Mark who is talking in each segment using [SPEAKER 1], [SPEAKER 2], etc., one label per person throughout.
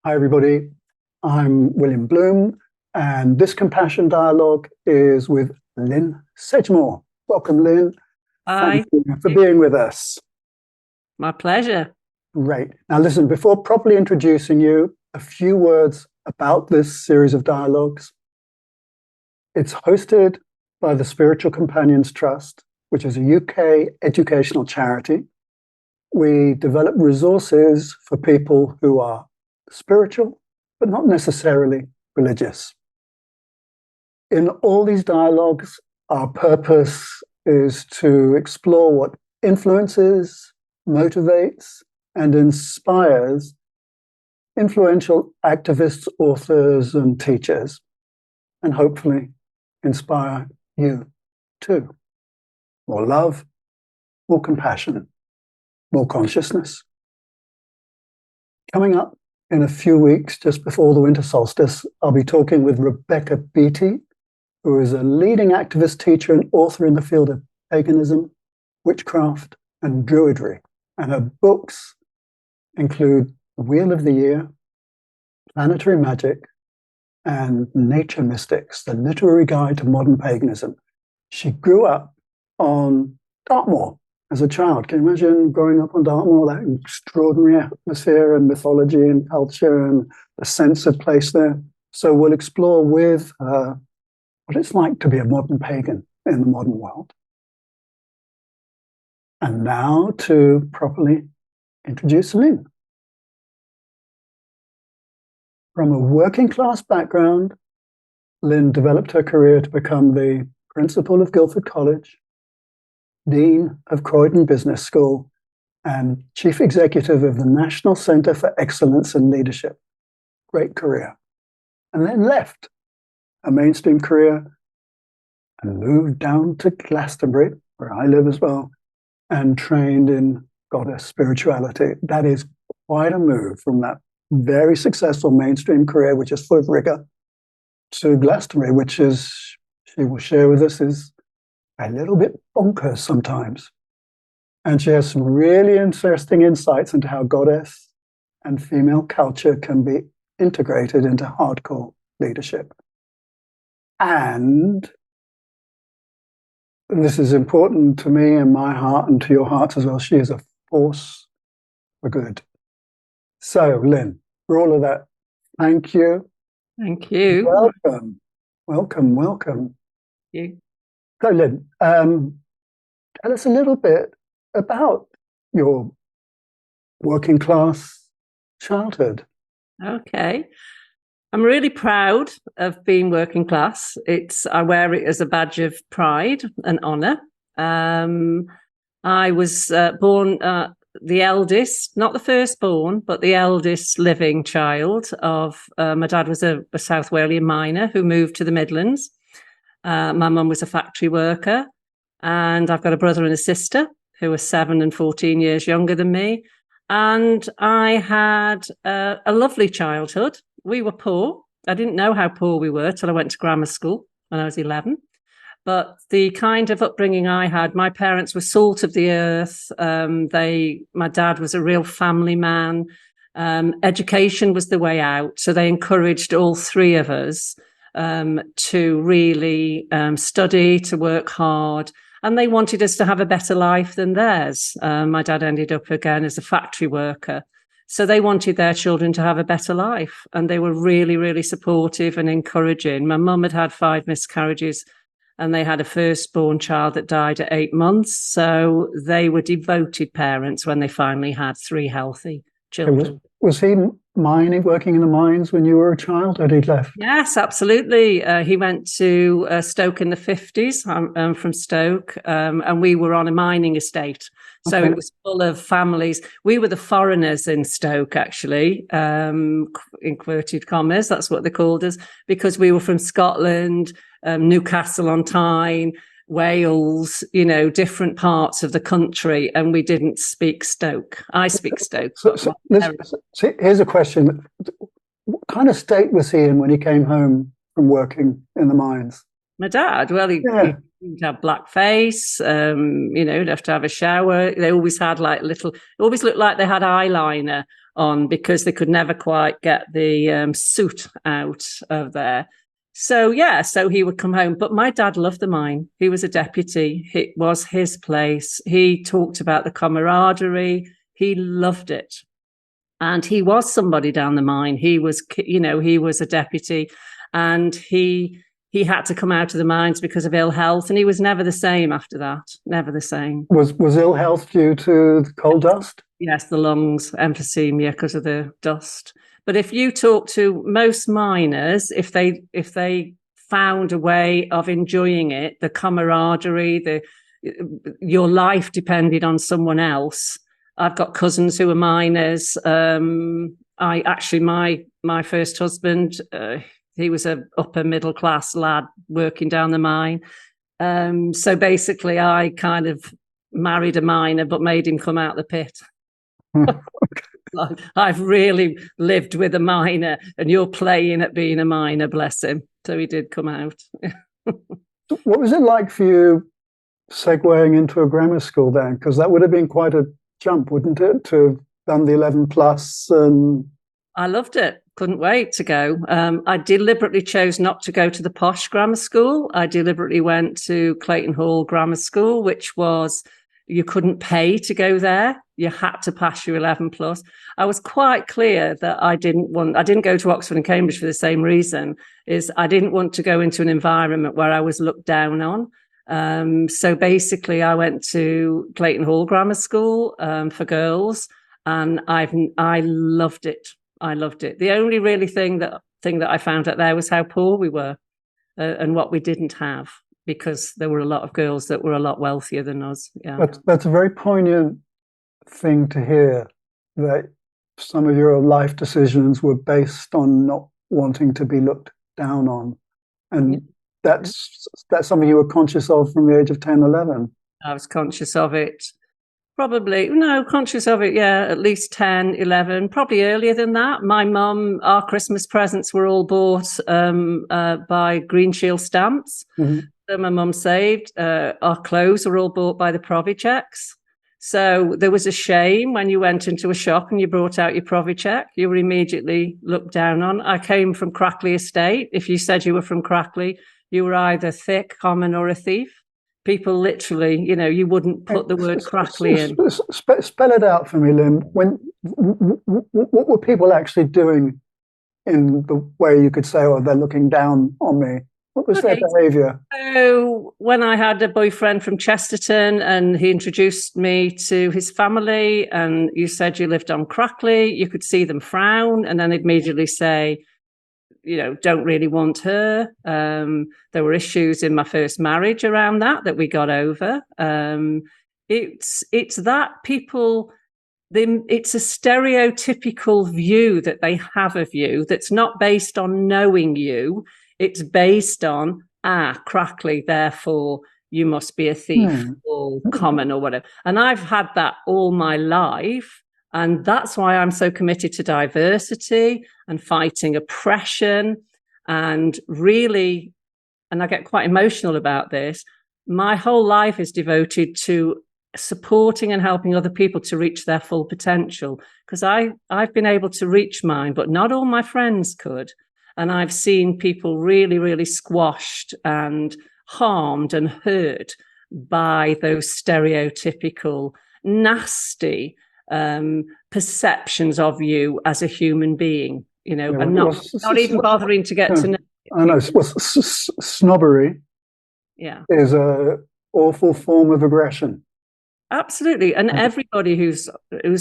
[SPEAKER 1] Hi, everybody. I'm William Bloom, and this Compassion Dialogue is with Lynne Sedgmore. Welcome, Lynne.
[SPEAKER 2] Hi.
[SPEAKER 1] Thank you for being with us.
[SPEAKER 2] My pleasure.
[SPEAKER 1] Great. Now, listen, before properly introducing you, a few words about this series of dialogues. It's hosted by the Spiritual Companions Trust, which is a UK educational charity. We develop resources for people who are spiritual, but not necessarily religious. In all these dialogues, our purpose is to explore what influences, motivates, and inspires influential activists, authors, and teachers, and hopefully inspire you too. More love, more compassion, more consciousness. Coming up in a few weeks, just before the winter solstice, I'll be talking with Rebecca Beattie, who is a leading activist, teacher, and author in the field of paganism, witchcraft, and druidry. And her books include The Wheel of the Year, Planetary Magic, and Nature Mystics, the literary guide to modern paganism. She grew up on Dartmoor as a child. Can you imagine growing up on Dartmoor, that extraordinary atmosphere and mythology and culture and the sense of place there? So we'll explore with her what it's like to be a modern pagan in the modern world. And now to properly introduce Lynne. From a working class background, Lynne developed her career to become the Principal of Guildford College, Dean of Croydon Business School, and Chief Executive of the National Centre for Excellence in Leadership. Great career. And then left a mainstream career and moved down to Glastonbury, where I live as well, and trained in goddess spirituality. That is quite a move from that very successful mainstream career, which is full of rigor, to Glastonbury, which is, she will share with us, is a little bit bonkers sometimes. And she has some really interesting insights into how goddess and female culture can be integrated into hardcore leadership. And this is important to me and my heart and to your hearts as well. She is a force for good. So, Lynne, for all of that, thank you.
[SPEAKER 2] Thank you.
[SPEAKER 1] Welcome. Welcome, welcome.
[SPEAKER 2] Thank you.
[SPEAKER 1] So, Lynne, tell us a little bit about your working class childhood.
[SPEAKER 2] Okay. I'm really proud of being working class. I wear it as a badge of pride and honour. I was born the eldest, not the firstborn, but the eldest living child of, my dad was a South Walian miner who moved to the Midlands. My mum was a factory worker, and I've got a brother and a sister who are 7 and 14 years younger than me. And I had a lovely childhood. We were poor. I didn't know how poor we were till I went to grammar school when I was 11. But the kind of upbringing I had, my parents were salt of the earth. My dad was a real family man. Education was the way out. So they encouraged all three of us to really study, to work hard. And they wanted us to have a better life than theirs. My dad ended up again as a factory worker. So they wanted their children to have a better life. And they were really, really supportive and encouraging. My mum had 5 miscarriages, and they had a firstborn child that died at 8 months. So they were devoted parents when they finally had 3 healthy children.
[SPEAKER 1] Was he working in the mines when you were a child, or had he left?
[SPEAKER 2] Yes, absolutely. He went to Stoke in the 50s. I'm from Stoke, and we were on a mining estate. So It was full of families. We were the foreigners in Stoke, actually, inverted commas, that's what they called us, because we were from Scotland, Newcastle on Tyne, Wales, different parts of the country, and we didn't speak Stoke. I speak Stoke.
[SPEAKER 1] So here's a question. What kind of state was he in when he came home from working in the mines?
[SPEAKER 2] My dad, well, he You'd have black face, you'd have to have a shower. They always had it always looked like they had eyeliner on because they could never quite get the soot out of there. So he would come home. But my dad loved the mine. He was a deputy. It was his place. He talked about the camaraderie. He loved it. And he was somebody down the mine. He was a deputy, and he had to come out of the mines because of ill health, and he was never the same after that. Never the same.
[SPEAKER 1] Was ill health due to the coal dust?
[SPEAKER 2] Yes, the lungs, emphysema because of the dust. But if you talk to most miners, if they found a way of enjoying it, the camaraderie, your life depended on someone else. I've got cousins who are miners. My first husband, he was a upper middle class lad working down the mine. So basically, I kind of married a miner, but made him come out the pit. I've really lived with a miner, and you're playing at being a miner, bless him. So he did come out.
[SPEAKER 1] What was it like for you segueing into a grammar school then? Because that would have been quite a jump, wouldn't it, to have done the 11 plus? And
[SPEAKER 2] I loved it. Couldn't wait to go. I deliberately chose not to go to the posh grammar school. I deliberately went to Clayton Hall Grammar School, which was, you couldn't pay to go there. You had to pass your 11 plus. I was quite clear that I didn't go to Oxford and Cambridge for the same reason, is I didn't want to go into an environment where I was looked down on. So basically I went to Clayton Hall Grammar School for girls, and I loved it. I loved it. The only really thing that I found out there was how poor we were and what we didn't have, because there were a lot of girls that were a lot wealthier than us. Yeah,
[SPEAKER 1] that's a very poignant thing to hear, that some of your life decisions were based on not wanting to be looked down on, and that's something you were conscious of from the age of 10, 11.
[SPEAKER 2] I was conscious of it. Conscious of it, at least 10, 11, probably earlier than that. My mum, our Christmas presents were all bought by Green Shield stamps.
[SPEAKER 1] Mm-hmm.
[SPEAKER 2] So my mum saved. Our clothes were all bought by the Provi checks. So there was a shame when you went into a shop and you brought out your Provi check. You were immediately looked down on. I came from Crackley Estate. If you said you were from Crackley, you were either thick, common, or a thief. People literally, you wouldn't put the word Crackley in.
[SPEAKER 1] Spell it out for me, Lynne. What were people actually doing in the way you could say, they're looking down on me? What was their behaviour?
[SPEAKER 2] So when I had a boyfriend from Chesterton and he introduced me to his family, and you said you lived on Crackley, you could see them frown and then immediately say, don't really want her. There were issues in my first marriage around that we got over. It's that people, it's a stereotypical view that they have of you that's not based on knowing you. It's based on, Crackley, therefore you must be a thief or common or whatever. And I've had that all my life. And that's why I'm so committed to diversity and fighting oppression. And really, and I get quite emotional about this, my whole life is devoted to supporting and helping other people to reach their full potential. Because I've been able to reach mine, but not all my friends could. And I've seen people really, really squashed and harmed and hurt by those stereotypical, nasty perceptions of you as a human being, and not even bothering to get to know.
[SPEAKER 1] I know. Snobbery is a awful form of aggression.
[SPEAKER 2] Absolutely. And everybody who's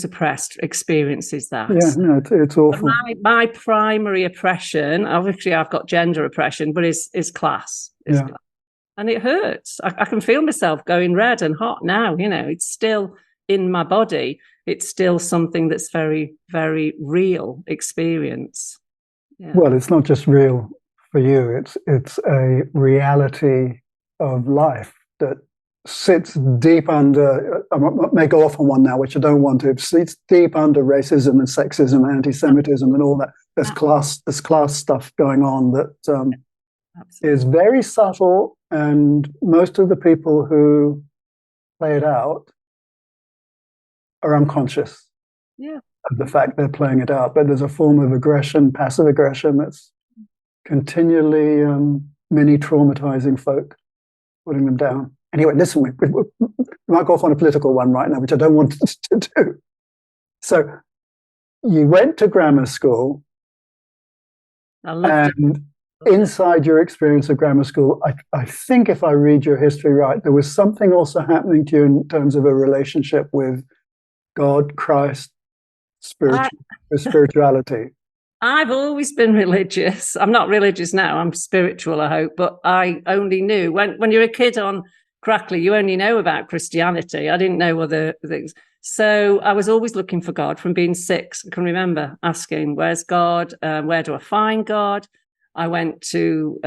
[SPEAKER 2] oppressed experiences that.
[SPEAKER 1] Yeah, no, it's awful.
[SPEAKER 2] My primary oppression, obviously I've got gender oppression, but is class. Class. And it hurts. I can feel myself going red and hot now, it's still in my body. It's still something that's very, very real experience. Yeah.
[SPEAKER 1] Well, it's not just real for you. It's a reality of life that sits deep under, I may go off on one now, which I don't want to, sits deep under racism and sexism, anti-Semitism and all that. There's class stuff going on that is very subtle And most of the people who play it out are unconscious
[SPEAKER 2] Yeah.
[SPEAKER 1] of the fact they're playing it out. But there's a form of aggression, passive aggression, that's continually many traumatizing folk, putting them down. Anyway, listen, we might go off on a political one right now, which I don't want us to do. So you went to grammar school.
[SPEAKER 2] I loved
[SPEAKER 1] and inside your experience of grammar school, I think if I read your history right, there was something also happening to you in terms of a relationship with God, Christ, spirituality.
[SPEAKER 2] I've always been religious. I'm not religious now. I'm spiritual, I hope. But I only knew when you're a kid on Crackly, you only know about Christianity. I didn't know other things. So I was always looking for God from being 6. I can remember asking, where's God? Where do I find God? I went to,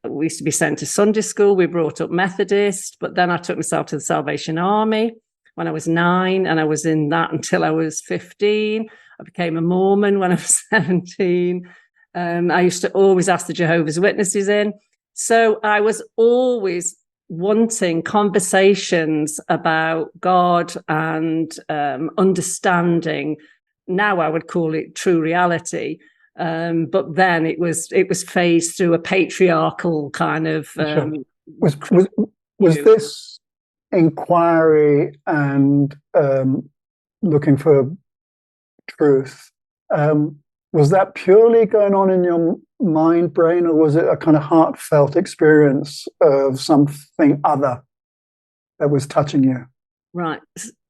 [SPEAKER 2] we used to be sent to Sunday school. We brought up Methodist, but then I took myself to the Salvation Army when I was 9, and I was in that until I was 15. I became a Mormon when I was 17. I used to always ask the Jehovah's Witnesses in. So I was always wanting conversations about God and understanding. Now I would call it true reality. But then it was phased through a patriarchal kind of.
[SPEAKER 1] Was this inquiry and looking for truth, was that purely going on in your mind, brain, or was it a kind of heartfelt experience of something other that was touching you?
[SPEAKER 2] Right.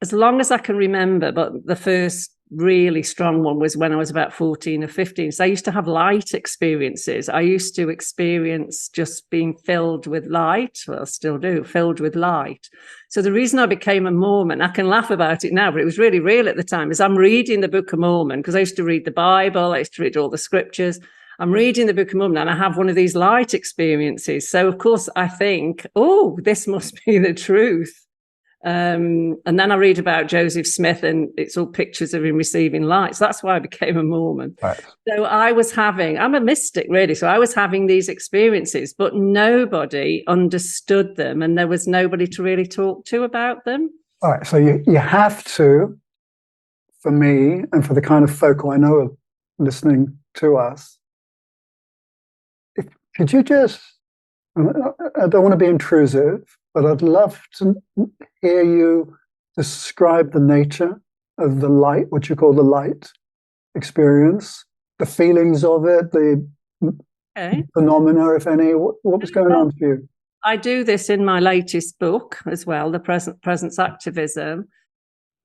[SPEAKER 2] As long as I can remember, but the first really strong one was when I was about 14 or 15. So I used to have light experiences. I used to experience just being filled with light. Well, I still do, filled with light. So the reason I became a Mormon, I can laugh about it now, but it was really real at the time, is I'm reading the Book of Mormon, because I used to read the Bible, I used to read all the scriptures. I'm reading the Book of Mormon and I have one of these light experiences. So of course I think, oh, this must be the truth. And then I read about Joseph Smith, and it's all pictures of him receiving light. So that's why I became a Mormon.
[SPEAKER 1] Right.
[SPEAKER 2] So I'm a mystic, really. So I was having these experiences, but nobody understood them, and there was nobody to really talk to about them.
[SPEAKER 1] All right. So you have to, for me, and for the kind of folk who I know are listening to us, could you just, I don't want to be intrusive, but I'd love to hear you describe the nature of the light, what you call the light experience, the feelings of it, the phenomena, if any. What was going on for you?
[SPEAKER 2] I do this in my latest book as well, The Presence Activism.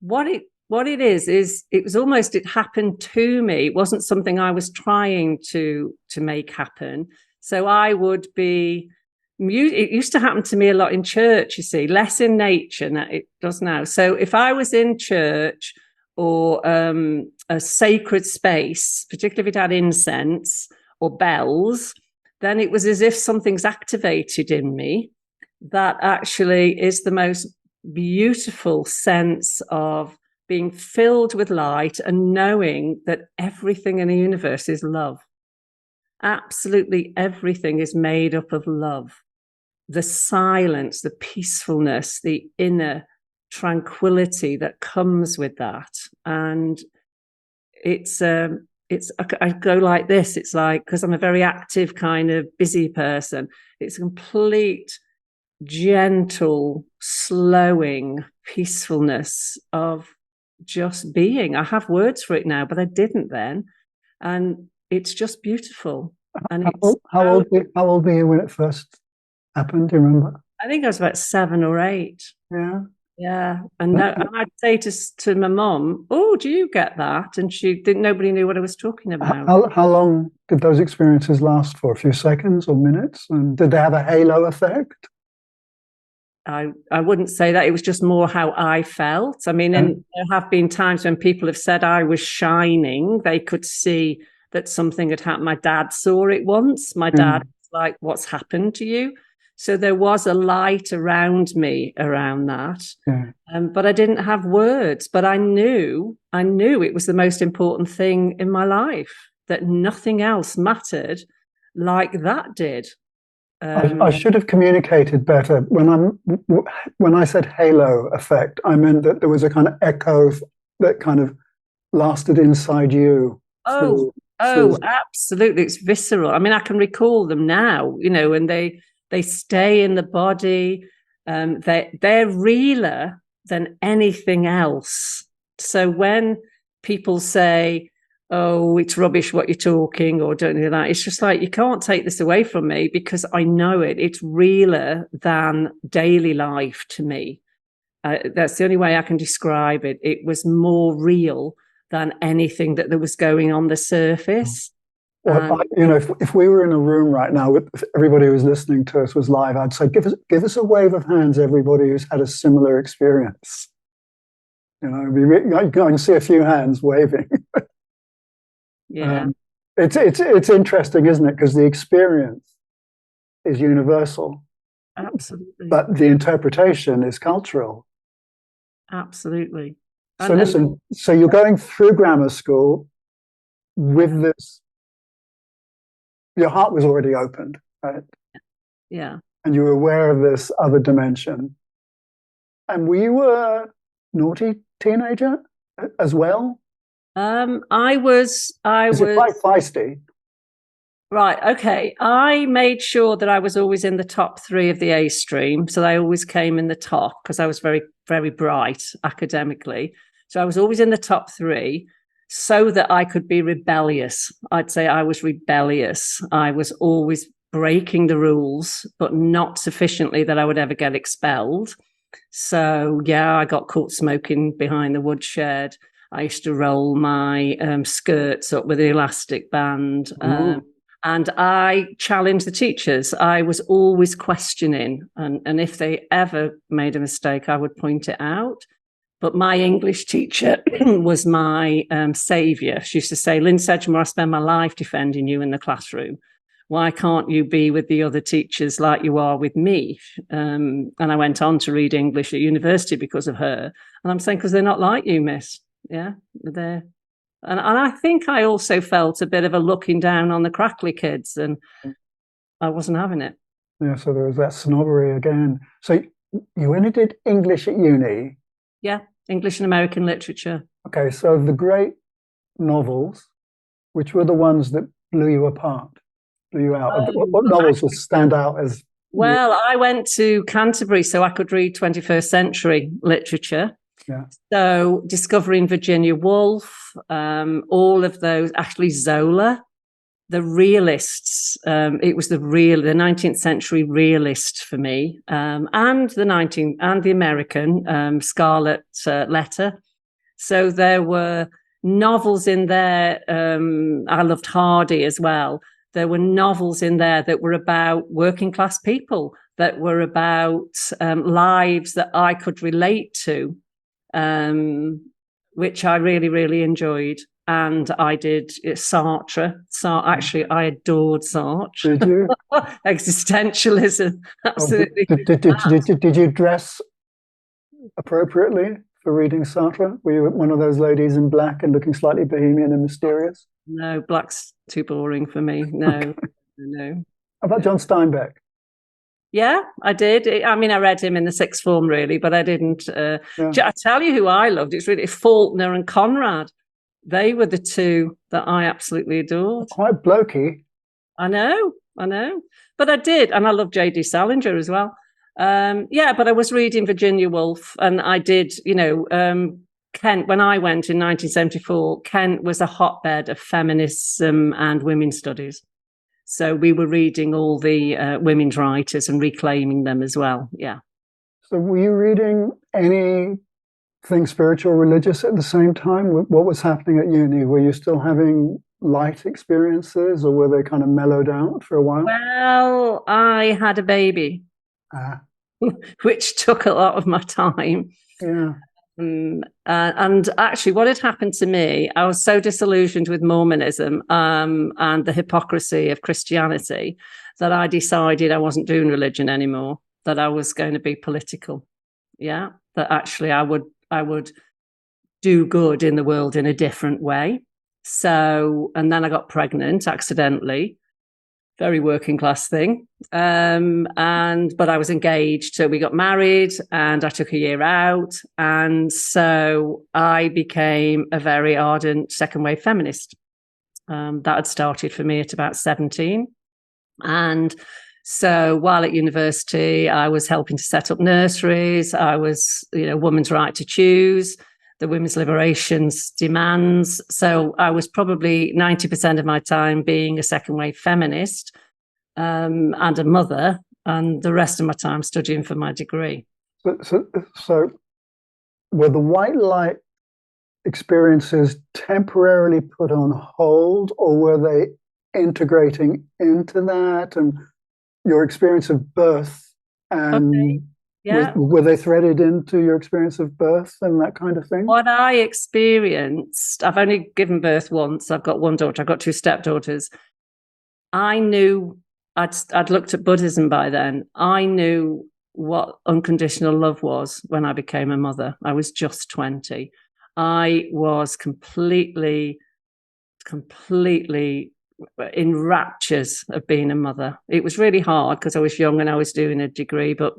[SPEAKER 2] What it is it was almost, it happened to me. It wasn't something I was trying to make happen. So I would be, it used to happen to me a lot in church, you see, less in nature than it does now. So if I was in church or a sacred space, particularly if it had incense or bells, then it was as if something's activated in me. That actually is the most beautiful sense of being filled with light and knowing that everything in the universe is love. Absolutely everything is made up of love. The silence, the peacefulness, the inner tranquility that comes with that. And I go like this. It's like, because I'm a very active kind of busy person, it's a complete gentle, slowing peacefulness of just being. I have words for it now, but I didn't then. And it's just beautiful. And
[SPEAKER 1] how old were you when it first happened? Do you remember?
[SPEAKER 2] I think I was about 7 or 8.
[SPEAKER 1] Yeah.
[SPEAKER 2] Yeah. And I'd say to my mum, oh, do you get that? And nobody knew what I was talking about.
[SPEAKER 1] How long did those experiences last for? A few seconds or minutes? And did they have a halo effect?
[SPEAKER 2] I wouldn't say that. It was just more how I felt. I mean, and there have been times when people have said I was shining. They could see that something had happened. My dad saw it once. My dad was like, what's happened to you? So there was a light around me around that.
[SPEAKER 1] Yeah.
[SPEAKER 2] But I didn't have words, but I knew it was the most important thing in my life, that nothing else mattered like that did.
[SPEAKER 1] I should have communicated better. When I said halo effect, I meant that there was a kind of echo that kind of lasted inside you.
[SPEAKER 2] Oh, absolutely. It's visceral. I mean, I can recall them now, and they stay in the body. They're realer than anything else. So when people say, "Oh, it's rubbish what you're talking," or "don't do that," it's just like, you can't take this away from me, because I know it. It's realer than daily life to me. That's the only way I can describe it. It was more real than anything that there was going on the surface.
[SPEAKER 1] Well, if we were in a room right now, if everybody who was listening to us was live, I'd say, give us a wave of hands, everybody who's had a similar experience. I can see a few hands waving.
[SPEAKER 2] Yeah,
[SPEAKER 1] it's interesting, isn't it? Because the experience is universal,
[SPEAKER 2] absolutely,
[SPEAKER 1] but the interpretation is cultural.
[SPEAKER 2] absolutely.
[SPEAKER 1] So listen, so you're going through grammar school with this. Your heart was already opened, right?
[SPEAKER 2] Yeah.
[SPEAKER 1] And you were aware of this other dimension. And were you a naughty teenager as well?
[SPEAKER 2] I was
[SPEAKER 1] quite feisty.
[SPEAKER 2] Right. Okay. I made sure that I was always in the top 3 of the A stream. So I always came in the top, because I was very, very bright academically. So I was always in the top 3 so that I could be rebellious. I'd say I was rebellious. I was always breaking the rules, but not sufficiently that I would ever get expelled. So, yeah, I got caught smoking behind the woodshed. I used to roll my skirts up with an elastic band. And I challenged the teachers. I was always questioning. And if they ever made a mistake, I would point it out. But my English teacher was my saviour. She used to say, "Lynne Sedgmore, I spend my life defending you in the classroom. Why can't you be with the other teachers like you are with me?" And I went on to read English at university because of her. And I'm saying, because they're not like you, miss. Yeah, they're. And I think I also felt a bit of a looking down on the crackly kids, and I wasn't having it.
[SPEAKER 1] Yeah, so there was that snobbery again. So you only did English at uni?
[SPEAKER 2] Yeah, English and American literature.
[SPEAKER 1] Okay, so the great novels, which were the ones that blew you apart, blew you out? What novels would stand out as?
[SPEAKER 2] Well, I went to Canterbury so I could read 21st century literature.
[SPEAKER 1] Yeah.
[SPEAKER 2] So discovering Virginia Woolf, all of those, Ashley Zola, the realists. It was the 19th century realist for me, and the American Scarlet Letter. So there were novels in there. I loved Hardy as well. There were novels in there that were about working class people, that were about lives that I could relate to, which I really, really enjoyed. And I did Sartre. Actually, I adored Sartre.
[SPEAKER 1] Did you?
[SPEAKER 2] Existentialism, absolutely.
[SPEAKER 1] Did you dress appropriately for reading Sartre? Were you one of those ladies in black and looking slightly bohemian and mysterious?
[SPEAKER 2] No, black's too boring for me. No,
[SPEAKER 1] Okay.
[SPEAKER 2] no.
[SPEAKER 1] How about John Steinbeck?
[SPEAKER 2] Yeah, I did. I mean, I read him in the sixth form, really, but I didn't. I tell you who I loved. It's really Faulkner and Conrad. They were the 2 that I absolutely adored.
[SPEAKER 1] Quite blokey.
[SPEAKER 2] I know. But I did. And I love J.D. Salinger as well. But I was reading Virginia Woolf, and I did, Kent, when I went in 1974, Kent was a hotbed of feminism and women's studies. So we were reading all the women's writers and reclaiming them as well. Yeah.
[SPEAKER 1] So were you reading anything spiritual, religious at the same time? What was happening at uni? Were you still having light experiences, or were they kind of mellowed out for a while?
[SPEAKER 2] Well, I had a baby, which took a lot of my time.
[SPEAKER 1] Yeah.
[SPEAKER 2] And actually, what had happened to me, I was so disillusioned with Mormonism and the hypocrisy of Christianity that I decided I wasn't doing religion anymore, that I was going to be political. Yeah, that actually I would do good in the world in a different way. So, and then I got pregnant accidentally. very working class thing. But I was engaged. So we got married and I took a year out. And so I became a very ardent second wave feminist. That had started for me at about 17. And so while at university, I was helping to set up nurseries. I was, women's right to choose, the women's liberations demands. So I was probably 90% of my time being a second wave feminist and a mother, and the rest of my time studying for my degree.
[SPEAKER 1] So were the white light experiences temporarily put on hold, or were they integrating into that? And your experience of birth and were they threaded into your experience of birth and that kind of thing?
[SPEAKER 2] What I experienced, I've only given birth once. I've got one daughter. I've got two stepdaughters. I knew, I'd looked at Buddhism by then. I knew what unconditional love was when I became a mother. I was just 20. I was completely in raptures of being a mother. It was really hard because I was young and I was doing a degree, but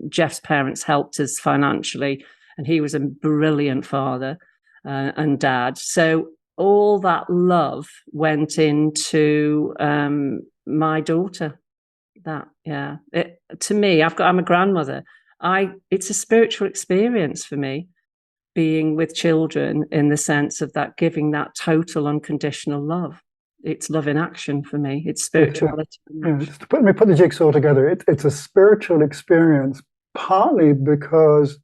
[SPEAKER 2] Jeff's parents helped us financially, and he was a brilliant father and dad. So all that love went into my daughter. To me, I'm a grandmother. It's a spiritual experience for me, being with children in the sense of that, giving that total unconditional love. It's love in action for me. It's spirituality.
[SPEAKER 1] Let me put the jigsaw together. It's a spiritual experience, partly because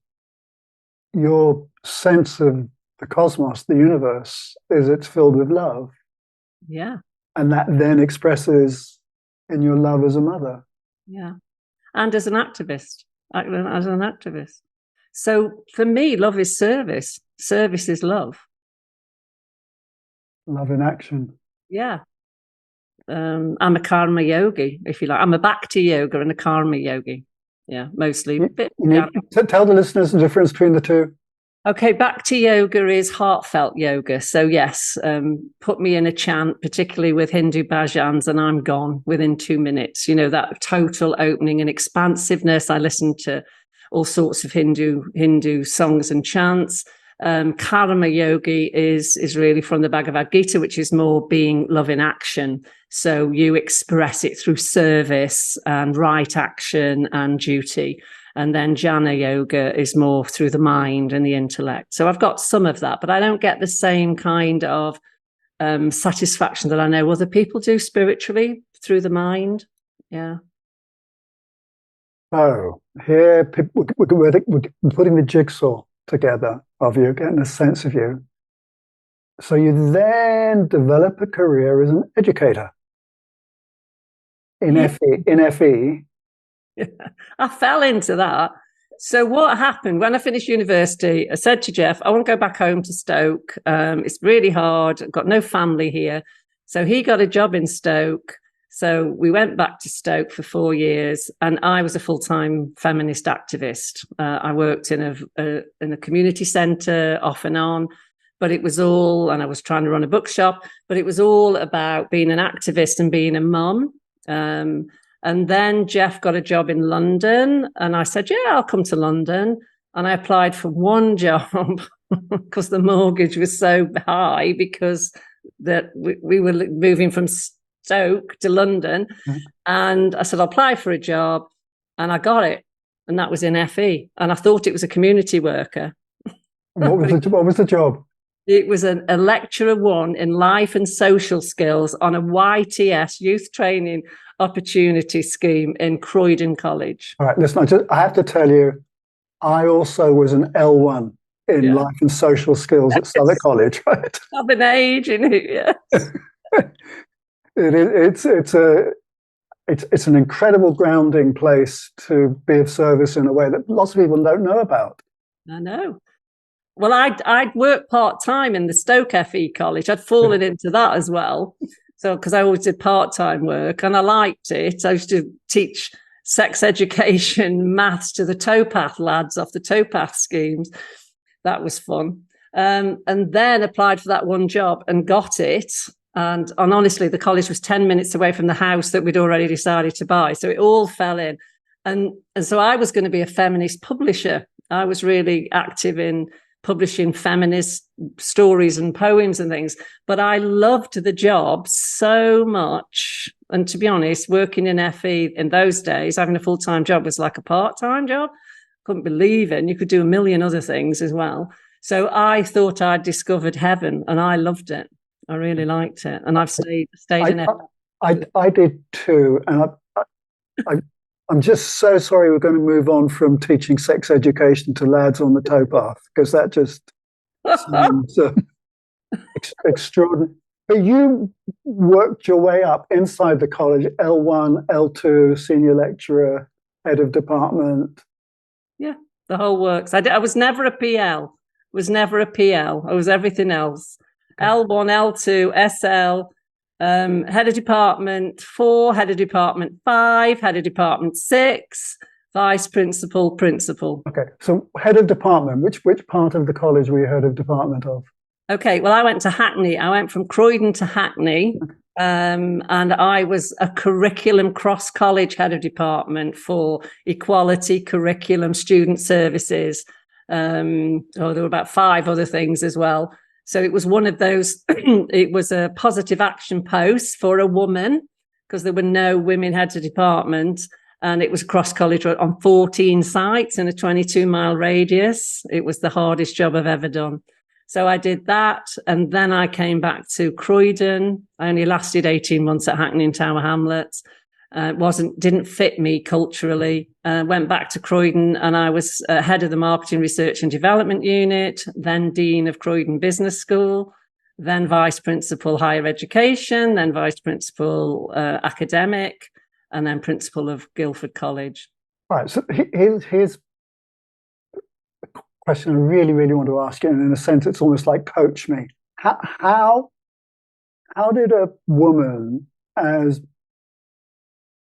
[SPEAKER 1] your sense of the cosmos, the universe, it's filled with love.
[SPEAKER 2] Yeah.
[SPEAKER 1] And that then expresses in your love as a mother.
[SPEAKER 2] Yeah. And as an activist. So for me, love is service. Service is love.
[SPEAKER 1] Love in action.
[SPEAKER 2] Yeah. I'm a karma yogi, if you like. I'm a bhakti yoga and a karma yogi. Yeah, mostly.
[SPEAKER 1] Tell the listeners the difference between the two.
[SPEAKER 2] Okay, bhakti yoga is heartfelt yoga. So yes, put me in a chant, particularly with Hindu bhajans, and I'm gone within 2 minutes. That total opening and expansiveness. I listen to all sorts of Hindu songs and chants. Karma yogi is really from the Bhagavad Gita, which is more being love in action. So you express it through service and right action and duty. And then jnana yoga is more through the mind and the intellect. So I've got some of that, but I don't get the same kind of satisfaction that I know other people do spiritually through the mind. Yeah.
[SPEAKER 1] Oh, here we're putting the jigsaw together of you, getting a sense of you. So you then develop a career as an educator in FE.
[SPEAKER 2] Yeah, I fell into that. So what happened when I finished university, I said to Jeff, I want to go back home to Stoke. It's really hard. I've got no family here. So he got a job in Stoke. So we went back to Stoke for 4 years, and I was a full-time feminist activist. I worked in a community centre off and on, but it was all, and I was trying to run a bookshop, but it was all about being an activist and being a mum. And then Jeff got a job in London, and I said, yeah, I'll come to London. And I applied for one job because the mortgage was so high, because that we were moving from Stoke to London. Mm-hmm. And I said, I'll apply for a job, and I got it. And that was in FE. And I thought it was a community worker.
[SPEAKER 1] What was the job?
[SPEAKER 2] It was a lecturer 1 in life and social skills on a YTS, youth training opportunity scheme in Croydon College.
[SPEAKER 1] All right, listen, I have to tell you, I also was an L1 in life and social skills at Southwark College, right?
[SPEAKER 2] Of an age in it, yes.
[SPEAKER 1] It's an incredible grounding place to be of service in a way that lots of people don't know about.
[SPEAKER 2] I know. Well, I'd worked part-time in the Stoke FE College. I'd fallen into that as well. So, because I always did part-time work and I liked it. I used to teach sex education, maths to the towpath lads off the towpath schemes. That was fun. And then applied for that one job and got it. And honestly, the college was 10 minutes away from the house that we'd already decided to buy. So it all fell in. And so I was going to be a feminist publisher. I was really active in publishing feminist stories and poems and things. But I loved the job so much. And to be honest, working in FE in those days, having a full-time job was like a part-time job. Couldn't believe it. And you could do a million other things as well. So I thought I'd discovered heaven, and I loved it. I really liked it, and I've stayed in it.
[SPEAKER 1] I did too, and I'm just so sorry we're going to move on from teaching sex education to lads on the towpath, because that just sounds extraordinary. But you worked your way up inside the college, L1, L2, senior lecturer, head of department.
[SPEAKER 2] Yeah, the whole works. I was never a PL. Was never a PL. I was everything else. L1, L2, SL, head of department 4, head of department 5, head of department 6, vice principal, principal.
[SPEAKER 1] Okay, so head of department, which part of the college were you head of department of?
[SPEAKER 2] Okay, well, I went to Hackney. I went from Croydon to Hackney, and I was a curriculum cross-college head of department for equality, curriculum, student services. There were about 5 other things as well. So it was one of those, it was a positive action post for a woman, because there were no women heads of department, and it was cross-college on 14 sites in a 22-mile radius. It was the hardest job I've ever done. So I did that, and then I came back to Croydon. I only lasted 18 months at Hackney and Tower Hamlets. Didn't fit me culturally. Went back to Croydon, and I was head of the Marketing Research and Development Unit, then Dean of Croydon Business School, then Vice Principal Higher Education, then Vice Principal Academic, and then Principal of Guildford College.
[SPEAKER 1] All right, so here's a question I really, really want to ask you, and in a sense it's almost like coach me. How did a woman as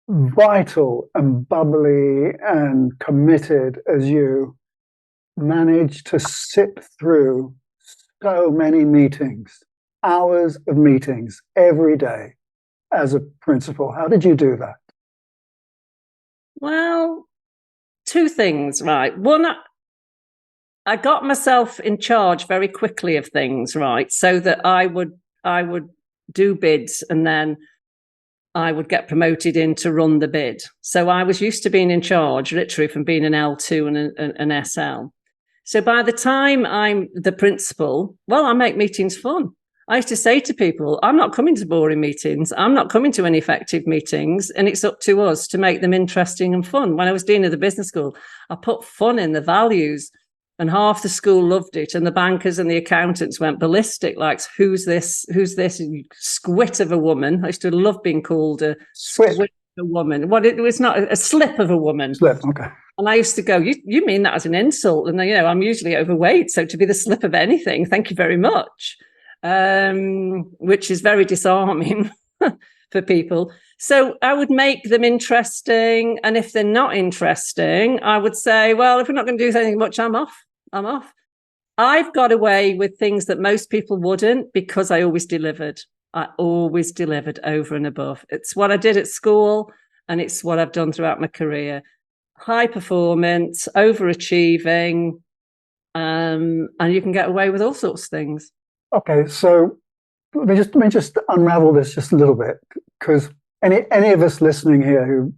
[SPEAKER 1] vital and bubbly and committed as you manage to sit through so many meetings, hours of meetings every day as a principal? How did you do that?
[SPEAKER 2] Well, 2 things, right? One, I got myself in charge very quickly of things, right? So that I would do bids, and then I would get promoted in to run the bid. So I was used to being in charge, literally from being an L2 and an SL. So by the time I'm the principal, well, I make meetings fun. I used to say to people, I'm not coming to boring meetings. I'm not coming to ineffective meetings. And it's up to us to make them interesting and fun. When I was dean of the business school, I put fun in the values, and half the school loved it. And the bankers and the accountants went ballistic, like, who's this squit of a woman? I used to love being called a squit of a woman. What it was, not a slip of a woman.
[SPEAKER 1] Slip, okay.
[SPEAKER 2] And I used to go, you mean that as an insult? And I'm usually overweight, so to be the slip of anything, thank you very much. Which is very disarming for people. So I would make them interesting. And if they're not interesting, I would say, well, if we're not going to do anything much, I'm off. I've got away with things that most people wouldn't, because I always delivered. I always delivered over and above. It's what I did at school, and it's what I've done throughout my career. High performance, overachieving, and you can get away with all sorts of things.
[SPEAKER 1] Okay, so let me just unravel this just a little bit, because any of us listening here who've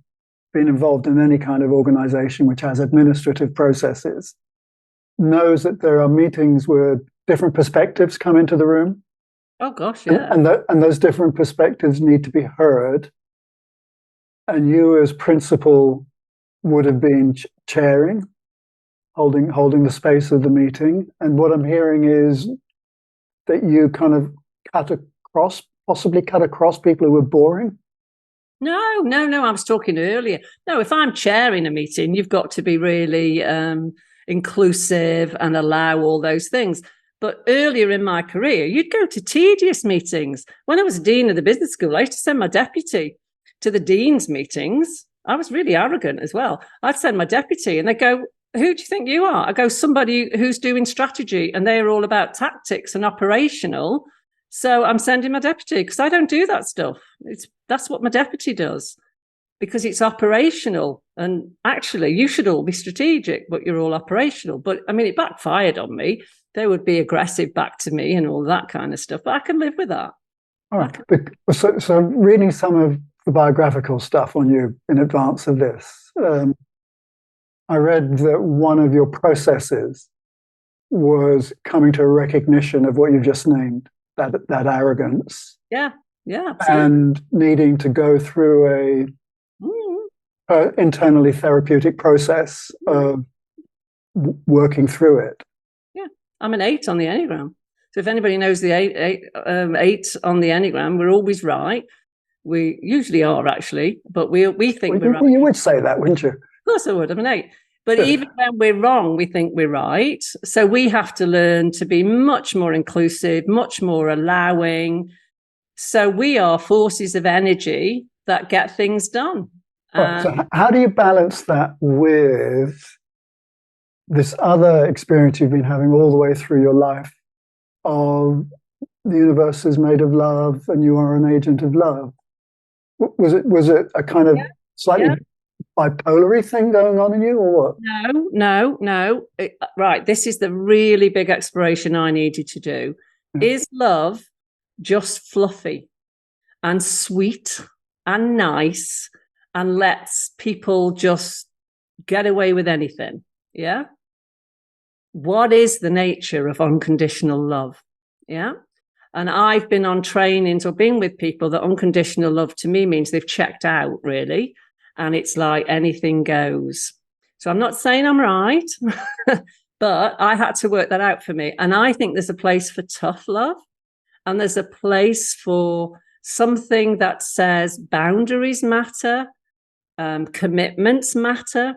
[SPEAKER 1] been involved in any kind of organization which has administrative processes knows that there are meetings where different perspectives come into the room.
[SPEAKER 2] Oh gosh, yeah.
[SPEAKER 1] And those different perspectives need to be heard. And you as principal would have been chairing, holding the space of the meeting. And what I'm hearing is that you kind of possibly cut across people who were boring.
[SPEAKER 2] No, I was talking earlier. No, if I'm chairing a meeting, you've got to be really inclusive and allow all those things. But earlier in my career, you'd go to tedious meetings. When I was dean of the business school, I used to send my deputy to the dean's meetings. I was really arrogant as well. I'd send my deputy, and they'd go, who do you think you are? I go, somebody who's doing strategy, and they're all about tactics and operational. So I'm sending my deputy, because I don't do that stuff. That's what my deputy does, because it's operational. And actually, you should all be strategic, but you're all operational. But I mean, it backfired on me. They would be aggressive back to me and all that kind of stuff. But I can live with that.
[SPEAKER 1] All right. So reading some of the biographical stuff on you in advance of this, I read that one of your processes was coming to a recognition of what you've just named, that arrogance.
[SPEAKER 2] Yeah, absolutely.
[SPEAKER 1] And needing to go through a internally therapeutic process of working through it.
[SPEAKER 2] Yeah, I'm an 8 on the Enneagram. So if anybody knows the 8 on the Enneagram, we're always right. We usually are, actually, but we think we're right.
[SPEAKER 1] You would say that, wouldn't you?
[SPEAKER 2] Of course I would. I'm an 8. But even when we're wrong, we think we're right. So we have to learn to be much more inclusive, much more allowing. So we are forces of energy that get things done.
[SPEAKER 1] So how do you balance that with this other experience you've been having all the way through your life of the universe is made of love and you are an agent of love? Was it a kind of slightly bipolar thing going on in you, or what?
[SPEAKER 2] No. Right. This is the really big exploration I needed to do. Is love just fluffy and sweet and nice and lets people just get away with anything? Yeah. What is the nature of unconditional love? Yeah. And I've been on trainings or been with people that unconditional love to me means they've checked out, really. And it's like anything goes. So I'm not saying I'm right, but I had to work that out for me. And I think there's a place for tough love. And there's a place for something that says boundaries matter, commitments matter,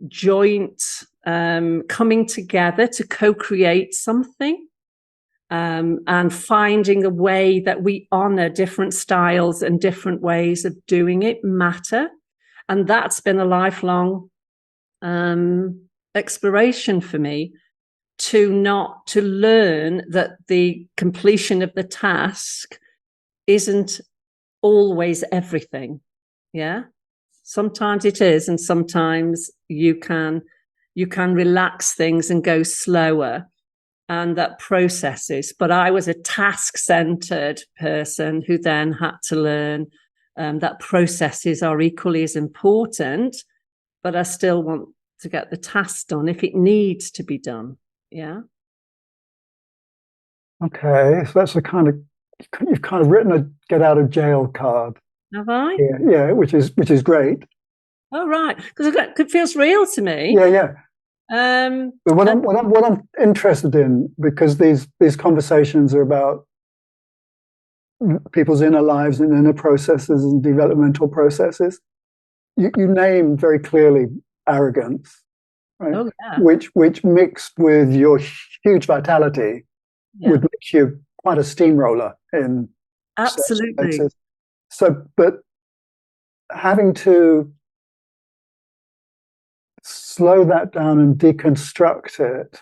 [SPEAKER 2] joint coming together to co-create something. And finding a way that we honor different styles and different ways of doing it matter. And that's been a lifelong exploration for me, to learn that the completion of the task isn't always everything. Yeah. Sometimes it is, and sometimes you can relax things and go slower. And that processes. But I was a task-centered person who then had to learn that processes are equally as important, but I still want to get the task done if it needs to be done. Yeah. Okay,
[SPEAKER 1] so that's you've kind of written a get out of jail card.
[SPEAKER 2] Have I?
[SPEAKER 1] Yeah, which is great.
[SPEAKER 2] Oh, right, because it feels real to me.
[SPEAKER 1] Yeah. But what I'm interested in, because these conversations are about people's inner lives and inner processes and developmental processes. You named very clearly arrogance, right?
[SPEAKER 2] Oh, yeah.
[SPEAKER 1] Which mixed with your huge vitality would make you quite a steamroller in
[SPEAKER 2] absolutely.
[SPEAKER 1] So, but having to slow that down and deconstruct it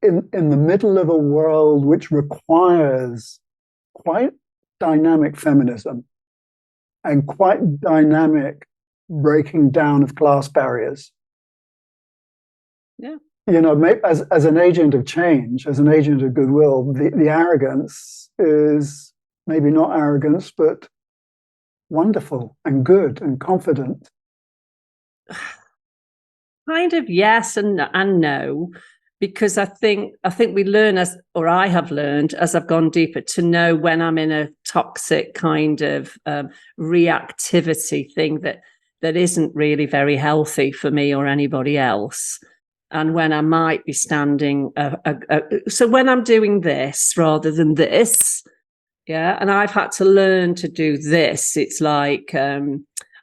[SPEAKER 1] in the middle of a world which requires quite dynamic feminism and quite dynamic breaking down of class barriers.
[SPEAKER 2] Yeah.
[SPEAKER 1] You know, as an agent of change, as an agent of goodwill, the arrogance is maybe not arrogance, but wonderful and good and confident.
[SPEAKER 2] Kind of yes and no, because I think we learn I have learned as I've gone deeper to know when I'm in a toxic kind of reactivity thing that isn't really very healthy for me or anybody else, and when I might be standing. So when I'm doing this rather than this, yeah, and I've had to learn to do this. It's like.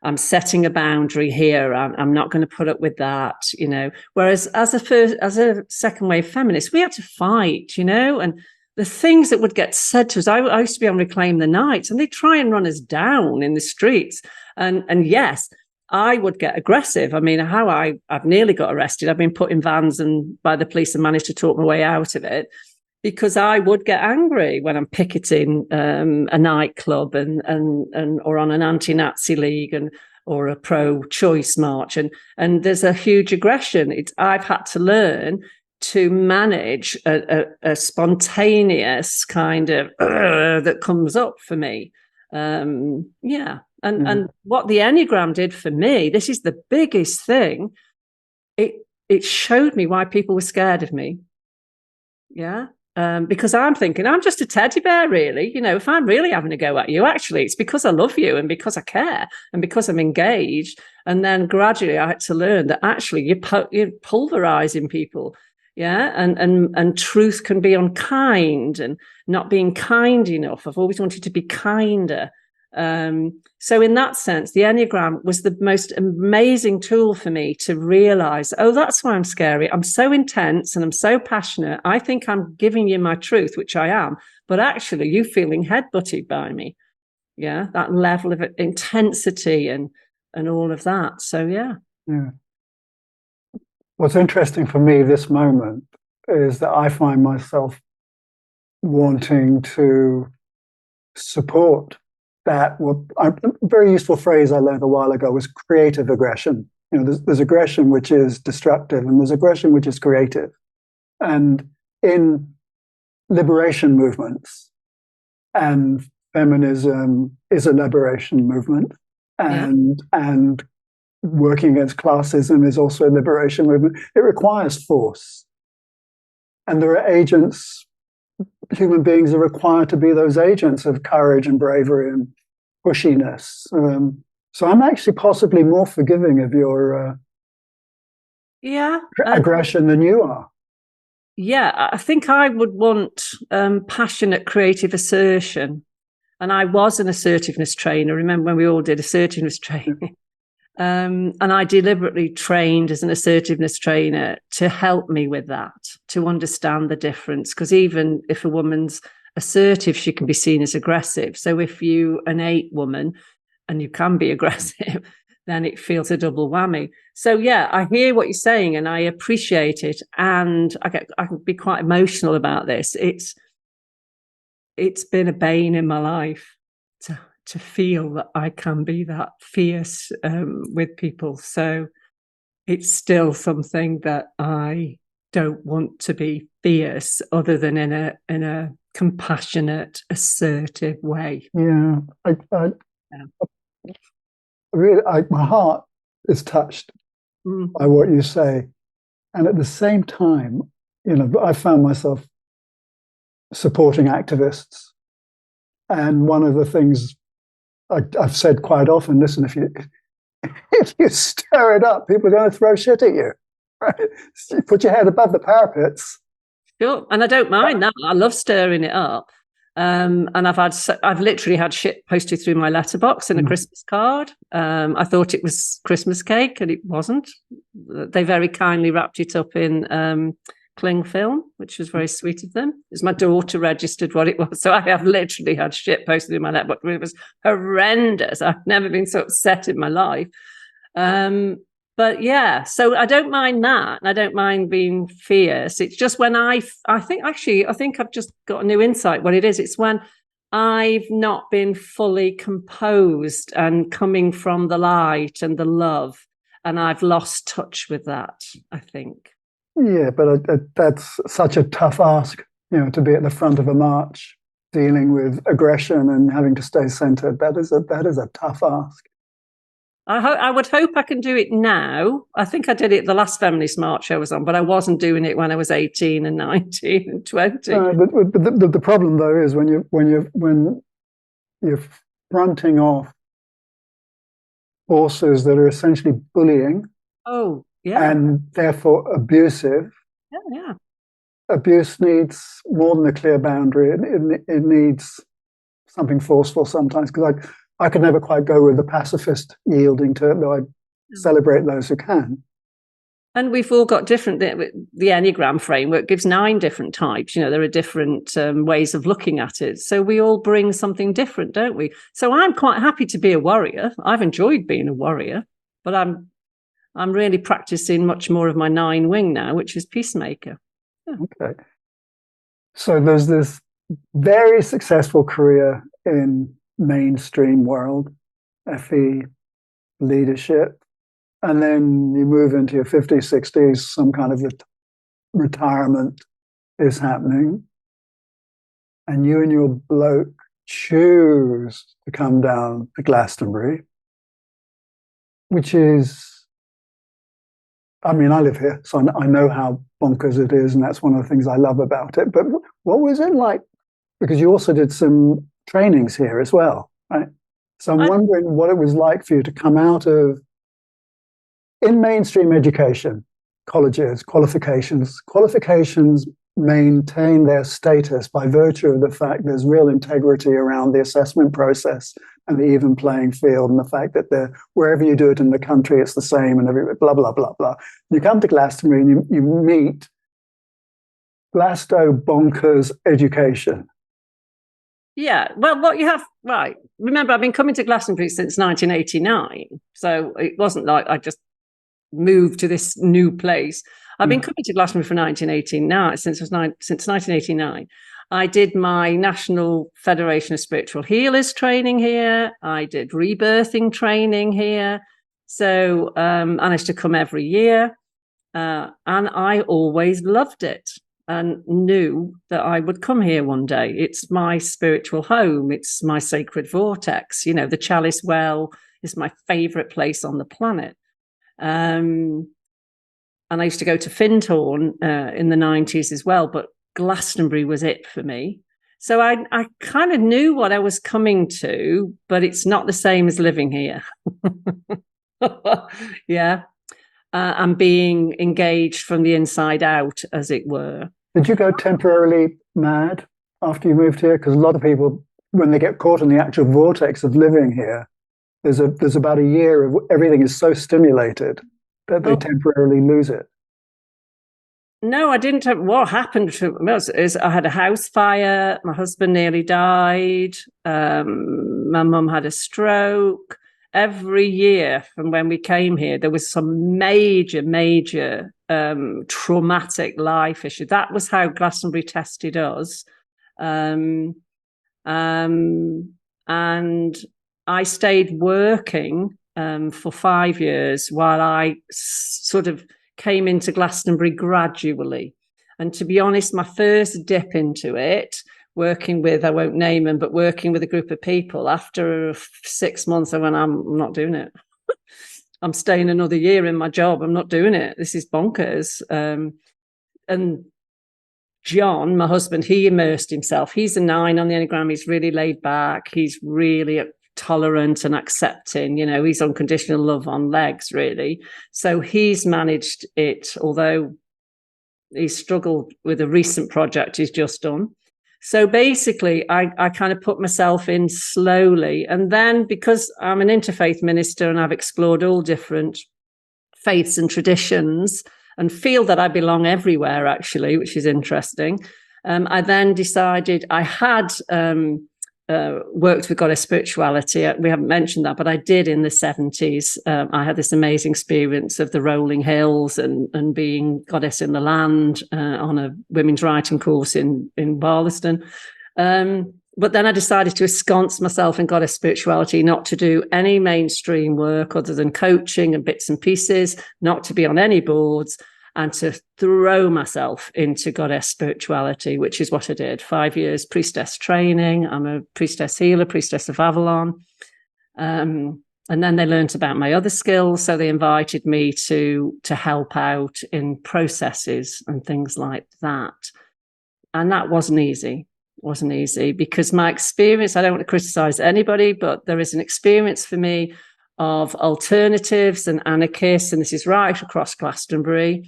[SPEAKER 2] I'm setting a boundary here. I'm not going to put up with that, you know. Whereas as a second wave feminist, we had to fight, you know, and the things that would get said to us. I used to be on Reclaim the Night, and they try and run us down in the streets. And yes, I would get aggressive. I mean, I've nearly got arrested. I've been put in vans and by the police and managed to talk my way out of it. because I would get angry when I'm picketing a nightclub and or on an anti-Nazi league or a pro-choice march, and there's a huge aggression. I've had to learn to manage a spontaneous kind of that comes up for me. And what the Enneagram did for me, this is the biggest thing. It showed me why people were scared of me. Yeah. Because I'm thinking, I'm just a teddy bear, really. If I'm really having a go at you, actually, it's because I love you and because I care and because I'm engaged. And then gradually I had to learn that actually you're pulverizing people. Yeah. And truth can be unkind and not being kind enough. I've always wanted to be kinder. So in that sense, the Enneagram was the most amazing tool for me to realize, oh, that's why I'm scary. I'm so intense and I'm so passionate. I think I'm giving you my truth, which I am, but actually you feeling headbutted by me. Yeah. That level of intensity and all of that. So, yeah.
[SPEAKER 1] What's interesting for me this moment is that I find myself wanting to support that. A very useful phrase I learned a while ago was creative aggression. There's aggression which is destructive and there's aggression which is creative. And in liberation movements, and feminism is a liberation movement, and working against classism is also a liberation movement. It requires force. And there are agents, human beings are required to be those agents of courage and bravery and pushiness. So I'm actually possibly more forgiving of your aggression than you are.
[SPEAKER 2] Yeah, I think I would want passionate, creative assertion. And I was an assertiveness trainer. Remember when we all did assertiveness training? And I deliberately trained as an assertiveness trainer to help me with that, to understand the difference. Because even if a woman's assertive, she can be seen as aggressive. So if you're an 8 woman and you can be aggressive, then it feels a double whammy. So yeah, I hear what you're saying and I appreciate it. And I can be quite emotional about this. It's been a bane in my life to feel that I can be that fierce with people. So it's still something that I don't want to be fierce other than in a compassionate, assertive way.
[SPEAKER 1] Yeah. Really, my heart is touched by what you say. And at the same time, I found myself supporting activists. And one of the things I've said quite often, listen, if you stir it up, people are going to throw shit at you. Right? You put your head above the parapets.
[SPEAKER 2] Sure, and I don't mind that. I love stirring it up. And I've literally had shit posted through my letterbox in a Christmas card. I thought it was Christmas cake, and it wasn't. They very kindly wrapped it up in cling film, which was very sweet of them. It was my daughter registered what it was. So I have literally had shit posted in my letterbox. It was horrendous. I've never been so upset in my life. But yeah, so I don't mind that. And I don't mind being fierce. It's just when I think I've just got a new insight what it is. It's when I've not been fully composed and coming from the light and the love. And I've lost touch with that, I think.
[SPEAKER 1] Yeah, but that's such a tough ask, to be at the front of a march, dealing with aggression and having to stay centered. That is a tough ask.
[SPEAKER 2] I would hope I can do it now. I think I did it the last feminist march I was on, but I wasn't doing it when I was 18 and 19 and 20.
[SPEAKER 1] But the problem though is when you're fronting off forces that are essentially bullying.
[SPEAKER 2] Oh, yeah.
[SPEAKER 1] And therefore abusive.
[SPEAKER 2] Yeah.
[SPEAKER 1] Abuse needs more than a clear boundary. It needs something forceful sometimes, because I could never quite go with the pacifist yielding to it, though I celebrate those who can.
[SPEAKER 2] And we've all got different, the Enneagram framework gives 9 different types. There are different ways of looking at it. So we all bring something different, don't we? So I'm quite happy to be a warrior. I've enjoyed being a warrior, but I'm really practicing much more of my 9 wing now, which is peacemaker.
[SPEAKER 1] Yeah. Okay. So there's this very successful career in mainstream world, FE leadership, and then you move into your 50s, 60s, some kind of retirement is happening, and you and your bloke choose to come down to Glastonbury, which is, I mean, I live here, so I know how bonkers it is, and that's one of the things I love about it. But what was it like? Because you also did some trainings here as well, right? So I'm wondering what it was like for you to come out of, in mainstream education, colleges, qualifications maintain their status by virtue of the fact there's real integrity around the assessment process and the even playing field, and the fact that wherever you do it in the country, it's the same, and blah, blah, blah, blah. You come to Glastonbury and you meet Glasto bonkers education.
[SPEAKER 2] Yeah, well, what you have, right. Remember, I've been coming to Glastonbury since 1989. So it wasn't like I just moved to this new place. I've been coming to Glastonbury for 1989, since 1989. I did my National Federation of Spiritual Healers training here. I did rebirthing training here. So I managed to come every year. And I always loved it and knew that I would come here one day. It's my spiritual home. It's my sacred vortex. You know, the Chalice Well is my favorite place on the planet. And I used to go to Findhorn in the 90s as well, but Glastonbury was it for me. So I kind of knew what I was coming to, but it's not the same as living here. Yeah. And being engaged from the inside out, as it were.
[SPEAKER 1] Did you go temporarily mad after you moved here? Because a lot of people, when they get caught in the actual vortex of living here, there's about a year of everything is so stimulated that they temporarily lose it.
[SPEAKER 2] No, I didn't. What happened to me is I had a house fire. My husband nearly died. My mum had a stroke. Every year from when we came here, there was some major traumatic life issue. That was how Glastonbury tested us. And I stayed working for 5 years while I sort of came into Glastonbury gradually. And to be honest, my first dip into it, working with, I won't name them, but working with a group of people, after 6 months, I went, I'm not doing it. I'm staying another year in my job. I'm not doing it. This is bonkers. And John, my husband, he immersed himself. He's a 9 on the Enneagram. He's really laid back. He's really tolerant and accepting. You know, he's unconditional love on legs, really. So he's managed it, although he struggled with a recent project he's just done. So basically, I kind of put myself in slowly. And then because I'm an interfaith minister and I've explored all different faiths and traditions and feel that I belong everywhere, actually, which is interesting, I then decided I had worked with goddess spirituality. We haven't mentioned that, but I did in the 70s. I had this amazing experience of the rolling hills and being goddess in the land on a women's writing course in Barlaston. But then I decided to ensconce myself in goddess spirituality, not to do any mainstream work other than coaching and bits and pieces, not to be on any boards, and to throw myself into goddess spirituality, which is what I did. 5 years priestess training. I'm a priestess healer, priestess of Avalon. And then they learned about my other skills. So they invited me to help out in processes and things like that. And that wasn't easy. Wasn't easy because my experience, I don't want to criticize anybody, but there is an experience for me of alternatives and anarchists, and this is right across Glastonbury,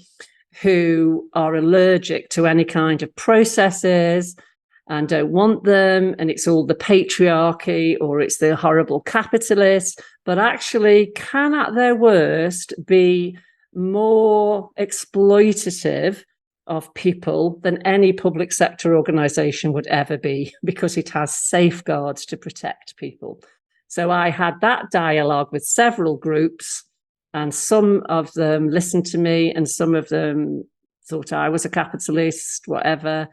[SPEAKER 2] who are allergic to any kind of processes and don't want them. And it's all the patriarchy or it's the horrible capitalists, but actually can at their worst be more exploitative of people than any public sector organization would ever be, because it has safeguards to protect people. So I had that dialogue with several groups, and some of them listened to me and some of them thought I was a capitalist, whatever.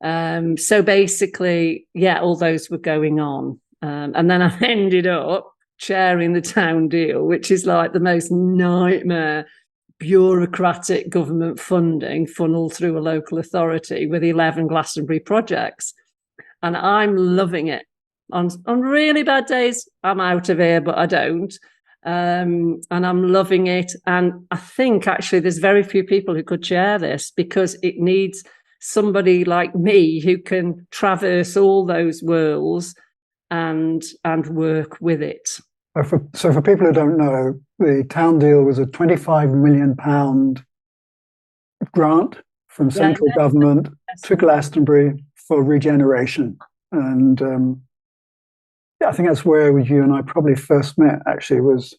[SPEAKER 2] So basically, yeah, all those were going on. And then I ended up chairing the town deal, which is like the most nightmare bureaucratic government funding funneled through a local authority with 11 Glastonbury projects. And I'm loving it. On really bad days, I'm out of here, but I don't. And I'm loving it. And I think actually there's very few people who could chair this, because it needs somebody like me who can traverse all those worlds and work with it.
[SPEAKER 1] So for people who don't know, the town deal was a £25 million grant from central government to Glastonbury for regeneration. And yeah, I think that's where you and I probably first met, actually, was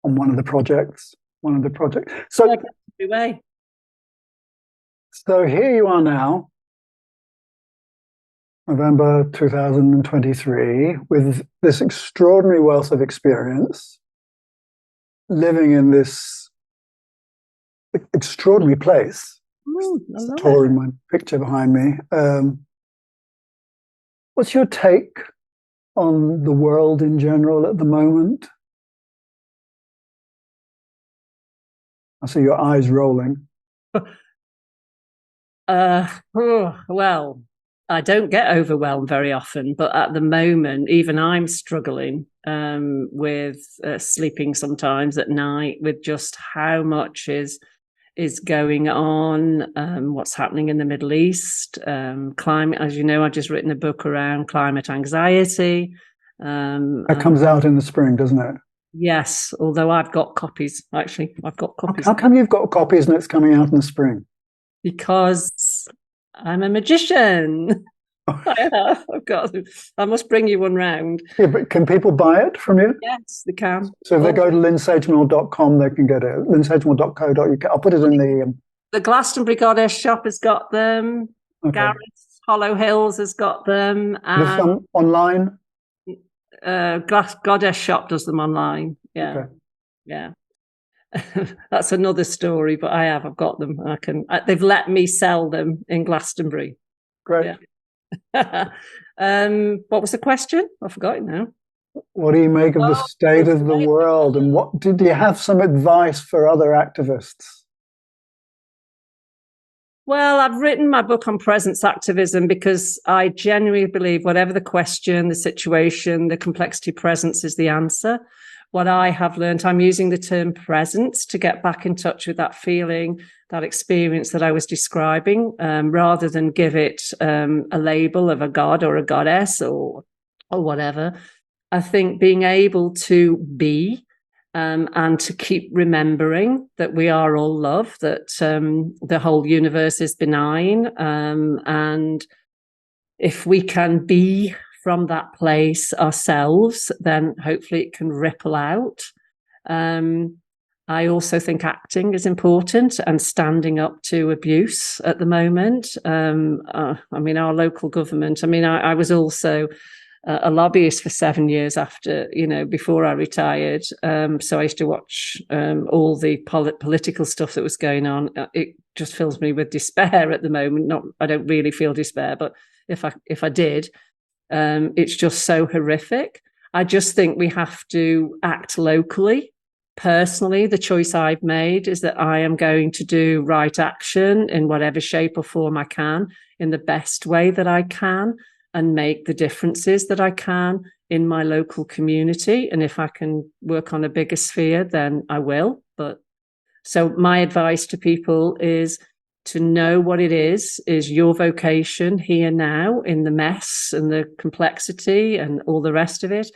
[SPEAKER 1] on one of the projects. So here you are now, November 2023, with this extraordinary wealth of experience, living in this extraordinary place. Touring my picture behind me. What's your take on the world in general at the moment? I see your eyes rolling.
[SPEAKER 2] Well, I don't get overwhelmed very often, but at the moment, even I'm struggling with sleeping sometimes at night, with just how much is going on, what's happening in the Middle East, climate. As you know, I've just written a book around climate anxiety.
[SPEAKER 1] That comes out in the spring, doesn't it?
[SPEAKER 2] Yes, although I've got copies. Actually, I've got copies.
[SPEAKER 1] How come you've got copies and it's coming out in the spring?
[SPEAKER 2] Because I'm a magician. I must bring you one round.
[SPEAKER 1] Yeah, but can people buy it from you?
[SPEAKER 2] Yes, they can.
[SPEAKER 1] So if they go to lynnesedgmore.com, they can get it. lynnesedgmore.co.uk. I'll put it in
[SPEAKER 2] the Glastonbury Goddess shop has got them. Okay. Garrett's Hollow Hills has got them.
[SPEAKER 1] And online?
[SPEAKER 2] Goddess shop does them online. Yeah. Okay. Yeah. That's another story, but I've got them. They've let me sell them in Glastonbury.
[SPEAKER 1] Great.
[SPEAKER 2] Yeah. What was the question? I forgot it now.
[SPEAKER 1] What do you make of the state of the world? And what did you have some advice for other activists?
[SPEAKER 2] Well, I've written my book on presence activism because I genuinely believe whatever the question, the situation, the complexity, presence is the answer. What I have learned, I'm using the term presence to get back in touch with that feeling, that experience that I was describing, rather than give it a label of a god or a goddess or whatever. I think being able to be and to keep remembering that we are all love, that the whole universe is benign, and if we can be from that place ourselves, then hopefully it can ripple out. I also think acting is important and standing up to abuse at the moment. I mean, our local government, I was also a lobbyist for 7 years before I retired. So I used to watch all the political stuff that was going on. It just fills me with despair at the moment. I don't really feel despair, but if I did, it's just so horrific. I just think we have to act locally. Personally, the choice I've made is that I am going to do right action in whatever shape or form I can, in the best way that I can, and make the differences that I can in my local community. And if I can work on a bigger sphere, then I will. But so my advice to people is to know what it is your vocation here now, in the mess and the complexity and all the rest of it,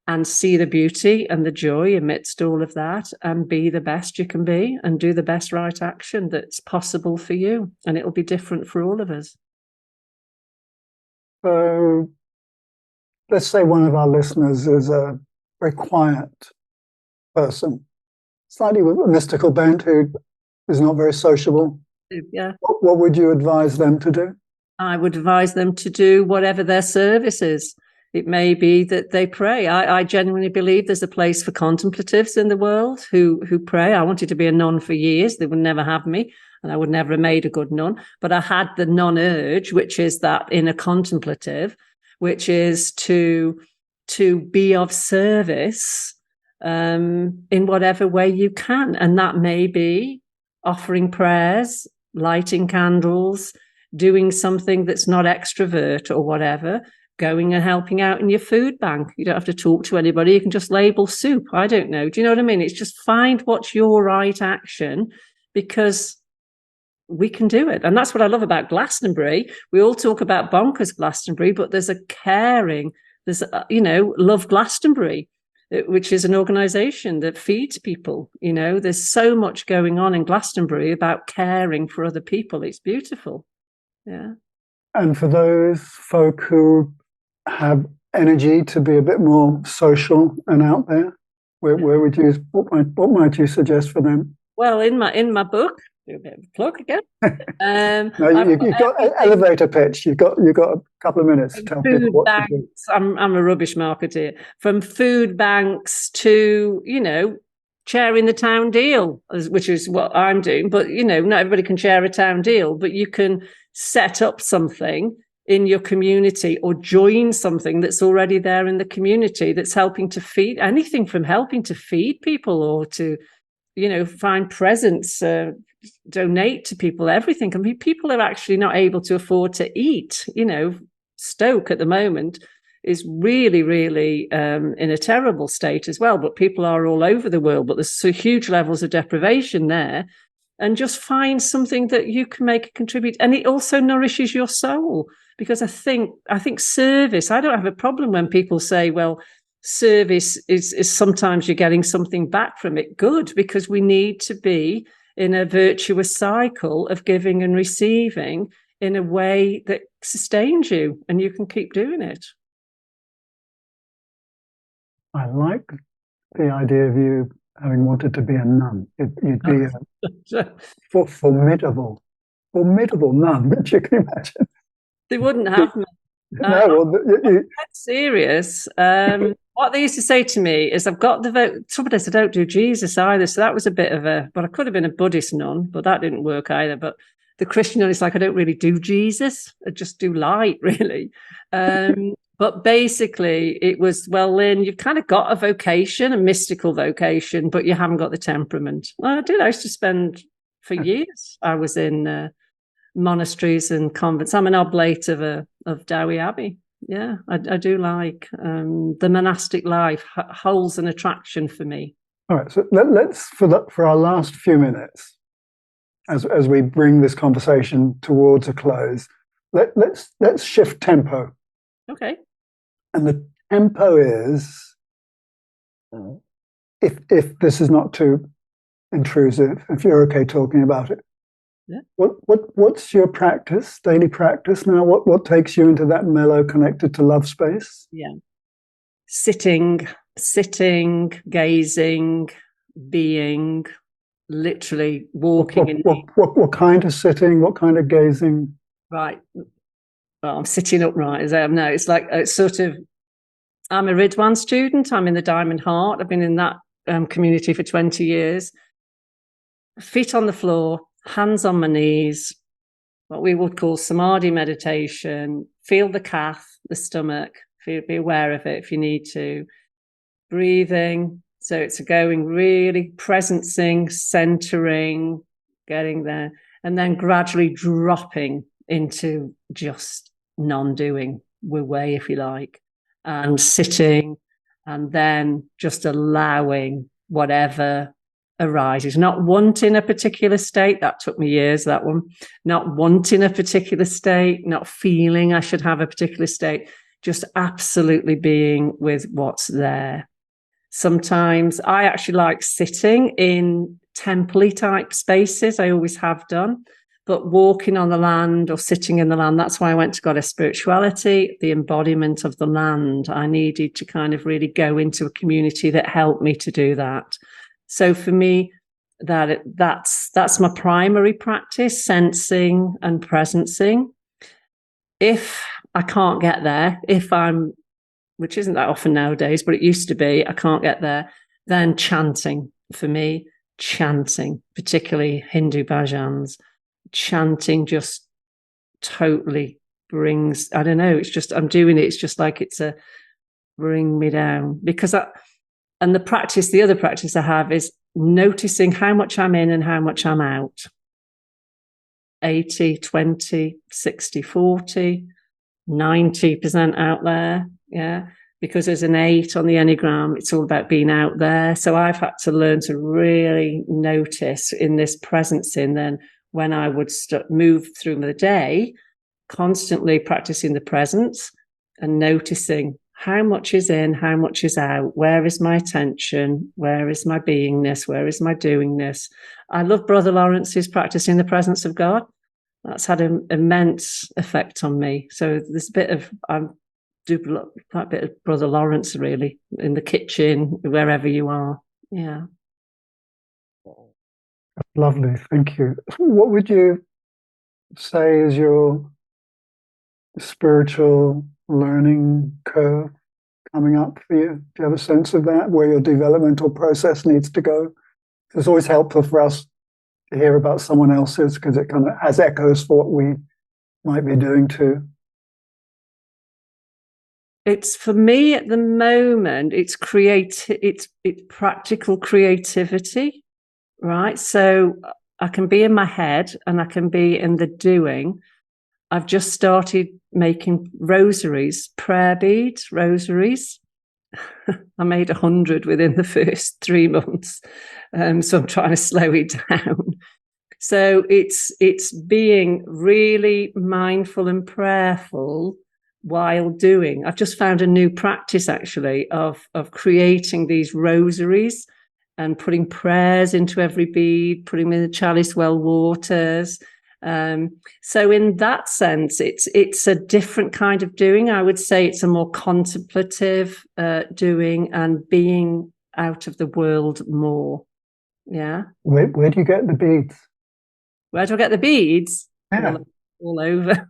[SPEAKER 2] and see the beauty and the joy amidst all of that, and be the best you can be and do the best right action that's possible for you. And it'll be different for all of us.
[SPEAKER 1] So let's say one of our listeners is a very quiet person, slightly with a mystical bent, who is not very sociable.
[SPEAKER 2] Yeah.
[SPEAKER 1] What would you advise them to do?
[SPEAKER 2] I would advise them to do whatever their service is. It may be that they pray. I genuinely believe there's a place for contemplatives in the world who pray. I wanted to be a nun for years. They would never have me, and I would never have made a good nun. But I had the nun urge, which is that inner contemplative, which is to be of service in whatever way you can. And that may be offering prayers, lighting candles, doing something that's not extrovert or whatever, going and helping out in your food bank. You don't have to talk to anybody. You can just label soup. I don't know. Do you know what I mean? It's just find what's your right action, because we can do it. And that's what I love about Glastonbury. We all talk about bonkers Glastonbury, but there's a caring, there's, Love Glastonbury, which is an organisation that feeds people. There's so much going on in Glastonbury about caring for other people. It's beautiful. Yeah. And
[SPEAKER 1] for those folk who have energy to be a bit more social and out there, where would you, what might you suggest for them?
[SPEAKER 2] Well, in my book, do a bit of a plug again.
[SPEAKER 1] No, you've got elevator pitch. You've got a couple of minutes to tell people what to do.
[SPEAKER 2] I'm a rubbish marketeer. From food banks to chairing the town deal, which is what I'm doing. But not everybody can chair a town deal, but you can set up something in your community or join something that's already there in the community that's helping to feed, anything from helping to feed people or to find presents, donate to people, everything. I mean, people are actually not able to afford to eat. Stoke at the moment is really, really in a terrible state as well. But people are all over the world, but there's so huge levels of deprivation there. And just find something that you can make a contribute. And it also nourishes your soul, because I think service, I don't have a problem when people say, well, service is sometimes you're getting something back from it. Good, because we need to be in a virtuous cycle of giving and receiving in a way that sustains you, and you can keep doing it.
[SPEAKER 1] I like the idea of you having wanted to be a nun. You'd be a formidable nun, which you can imagine.
[SPEAKER 2] They wouldn't have me.
[SPEAKER 1] No,
[SPEAKER 2] I'm serious. What they used to say to me is, I've got the vote. Somebody said, I don't do Jesus either. So that was a bit of but I could have been a Buddhist nun, but that didn't work either. But the Christian nun is like, I don't really do Jesus. I just do light, really. But basically it was, well, Lynn, you've kind of got a vocation, a mystical vocation, but you haven't got the temperament. Well, I did. I used to spend for years. I was in monasteries and convents. I'm an oblate of Dowie Abbey. Yeah, I do like the monastic life holds an attraction for me.
[SPEAKER 1] All right, so let's for our last few minutes, as we bring this conversation towards a close, let's shift tempo.
[SPEAKER 2] Okay.
[SPEAKER 1] And the tempo is, if this is not too intrusive, if you're okay talking about it.
[SPEAKER 2] Yeah.
[SPEAKER 1] What's your practice, daily practice now? What takes you into that mellow, connected to love space?
[SPEAKER 2] Yeah. Sitting, gazing, being, literally walking.
[SPEAKER 1] What kind of sitting? What kind of gazing?
[SPEAKER 2] Right. Well, I'm sitting upright as I am now. It's like it's sort of, I'm a Ridwan student. I'm in the Diamond Heart. I've been in that community for 20 years. Feet on the floor, hands on my knees, what we would call samadhi meditation. Feel the calf, the stomach. Be aware of it if you need to. Breathing. So it's going really presencing, centering, getting there, and then gradually dropping into just non-doing, way, if you like, and sitting, and then just allowing whatever arises, not wanting a particular state. That took me years, that one. Not wanting a particular state, not feeling I should have a particular state, just absolutely being with what's there. Sometimes I actually like sitting in temple-y type spaces. I always have done. But walking on the land or sitting in the land, that's why I went to Goddess Spirituality, the embodiment of the land. I needed to kind of really go into a community that helped me to do that. So for me, that's my primary practice, sensing and presencing. If I can't get there, if I'm which isn't that often nowadays, but it used to be. I can't get there. Then chanting. For me, chanting, particularly Hindu bhajans, chanting just totally brings, I don't know, it's just, I'm doing it, it's just like it's a bring me down. Because and the other practice I have is noticing how much I'm in and how much I'm out. 80, 20, 60, 40, 90% out there. Yeah. Because as an 8 on the Enneagram, it's all about being out there. So I've had to learn to really notice in this presence in then when I would move through the day, constantly practicing the presence and noticing how much is in, how much is out, where is my attention, where is my beingness, where is my doingness. I love Brother Lawrence's practicing the presence of God. That's had an immense effect on me. So there's a bit of, I do quite a bit of Brother Lawrence really, in the kitchen, wherever you are. Yeah.
[SPEAKER 1] Lovely, thank you. What would you say is your spiritual learning curve coming up for you? Do you have a sense of that, where your developmental process needs to go? It's always helpful for us to hear about someone else's because it kind of has echoes for what we might be doing too.
[SPEAKER 2] It's for me at the moment, it's practical creativity, right? So I can be in my head and I can be in the doing. I've just started making rosaries, prayer beads, rosaries. I made 100 within the first 3 months. So I'm trying to slow it down. So it's being really mindful and prayerful while doing. I've just found a new practice actually of creating these rosaries and putting prayers into every bead, putting them in the chalice well waters. So in that sense, it's a different kind of doing. I would say it's a more contemplative doing and being out of the world more. Yeah.
[SPEAKER 1] Where do you get the beads?
[SPEAKER 2] Where do I get the beads?
[SPEAKER 1] Yeah.
[SPEAKER 2] All over.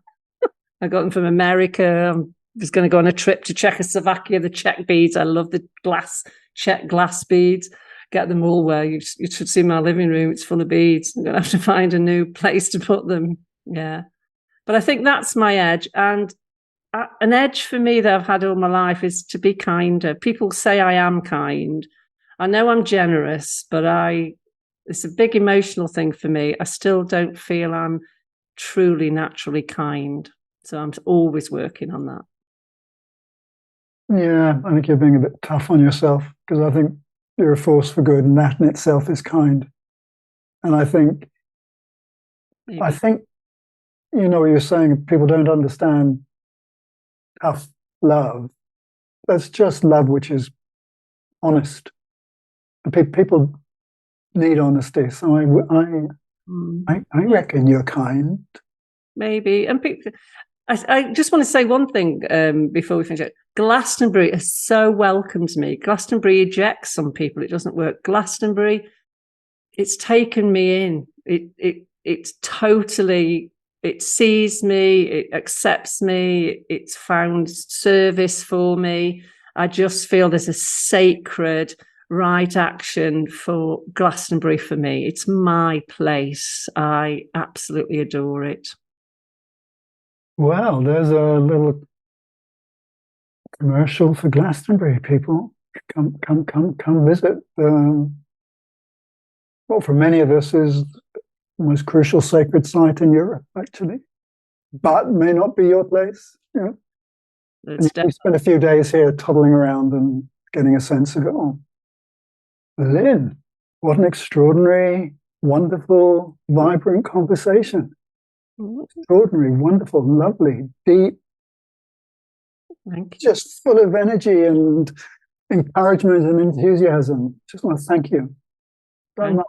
[SPEAKER 2] I got them from America. I was going to go on a trip to Czechoslovakia, the Czech beads. I love the Czech glass beads. Get them all where you should see my living room. It's full of beads. I'm going to have to find a new place to put them. Yeah. But I think that's my edge. And an edge for me that I've had all my life is to be kinder. People say I am kind. I know I'm generous, but it's a big emotional thing for me. I still don't feel I'm truly naturally kind. So I'm always working on that.
[SPEAKER 1] Yeah, I think you're being a bit tough on yourself because I think you're a force for good, and that in itself is kind. And I think, you know what you're saying, people don't understand tough love. That's just love which is honest. And people need honesty. So I reckon you're kind.
[SPEAKER 2] Maybe. And I just want to say one thing before we finish it. Glastonbury has so welcomed me. Glastonbury ejects some people. It doesn't work. Glastonbury, it's taken me in. It's totally, it sees me, it accepts me, it's found service for me. I just feel there's a sacred right action for Glastonbury for me. It's my place. I absolutely adore it.
[SPEAKER 1] Well, there's a little commercial for Glastonbury. People, come visit. Well, for many of us, is the most crucial sacred site in Europe, actually, but may not be your place. You know, you spend a few days here toddling around and getting a sense of it all. Lynne, what an extraordinary, wonderful, vibrant conversation. Extraordinary, wonderful, lovely, deep, just full of energy and encouragement and enthusiasm. Just want to thank you very much.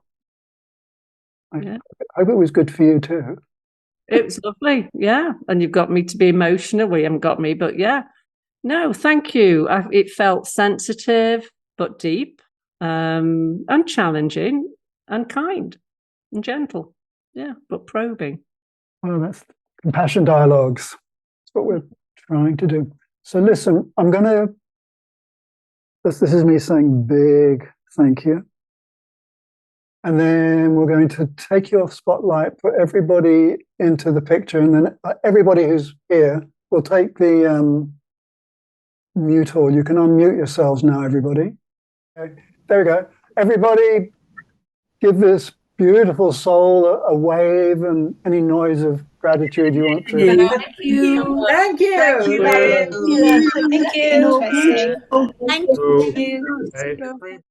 [SPEAKER 1] I hope it was good for you too.
[SPEAKER 2] It was lovely, yeah. And you've got me to be emotional. Well, you haven't got me, but yeah. No, thank you. It felt sensitive but deep, and challenging and kind and gentle. Yeah, but probing.
[SPEAKER 1] Well, that's compassion dialogues. That's what we're trying to do. So listen, I'm going to This is me saying big thank you. And then we're going to take you off spotlight, put everybody into the picture, and then everybody who's here will take the mute all. You can unmute yourselves now, everybody. Okay. There we go. Everybody give this beautiful soul a wave and any noise of gratitude you want to.
[SPEAKER 3] Thank you.
[SPEAKER 4] Thank you.
[SPEAKER 3] Thank you.
[SPEAKER 4] Thank you.
[SPEAKER 3] Thank you.
[SPEAKER 4] Thank you.
[SPEAKER 3] Thank you.